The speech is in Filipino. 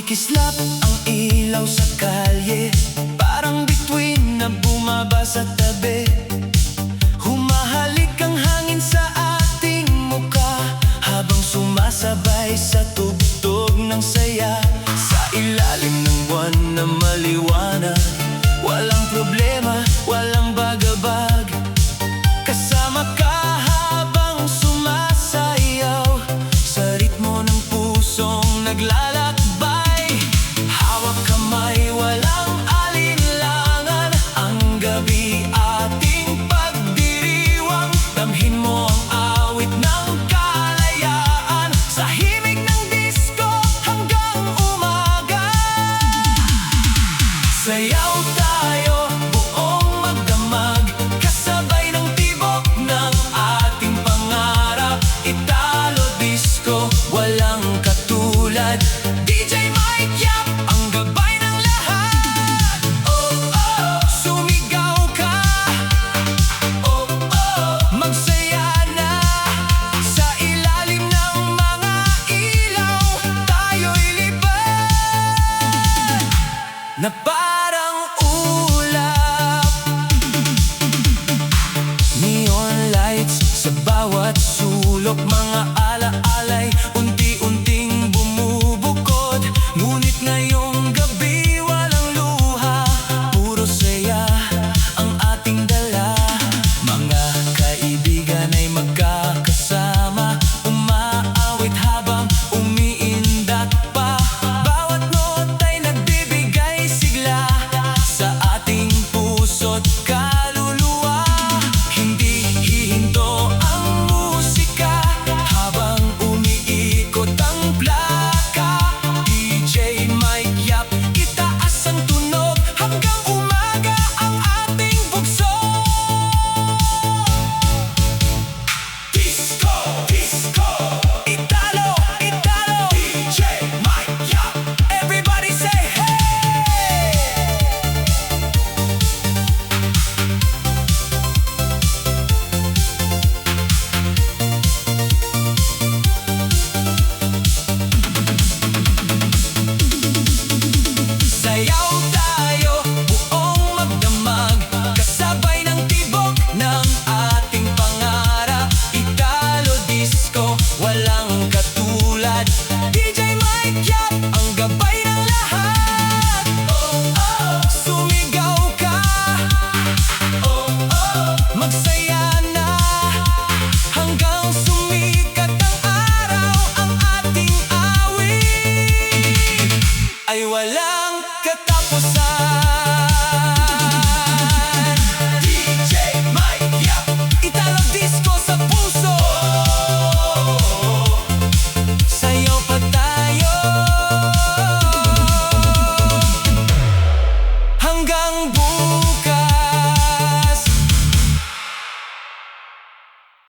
Kumikislap ang ilaw sa kalye, parang bituin na bumaba sa tabi. Humahalik ang hangin sa ating muka, habang sumasabay sa tugtog ng saya. Sa ilalim ng buwan na maliwanag, walang problema, walang bagabag. Kasama ka habang sumasayaw, sa ritmo ng pusong naglalakbay. Hawak kamay, walang alinlangan, ang gabi ating pagdiriwang. Damhin mo ang awit ng kalayaan, sa himig ng disco hanggang umaga. Sayaw tayo, buong magdamag, kasabay ng tibok ng ating pangarap. Italo disco, walang katulad. DJ Mike Yap, ang gabay ng lahat. Oh, oh, sumigaw ka. Oh, oh, magsaya na. Sa ilalim ng mga ilaw, tayo'y lipad na parang ulap. Neon lights sa bawat sulok, mga alaalay unti-unting bumubukod. Ngunit ngayong gabi walang luha, puro saya ang ating dala. Mga kaibigan ay magkakasama, umaawit habang umiindat pa. Bawat nota'y nagbibigay sigla sa ating puso't kaluluwa. Hindi hihinto ang musika habang umiikot ang plaka. DJ Mike Yap, itaas ang tunog hanggang umaga ang ating bugso. Disco, disco, italo, italo. DJ Mike Yap, everybody say hey! Sayaw tayo, buong magdamag, kasabay ng tibok ng ating pangarap. Italo disco, walang katulad. DJ Mike Yap, ang gabay ng lahat. Oh, oh, sumigaw ka. Oh, oh, magsaya na. Hanggang sumikat ang araw, ang ating awit ay wala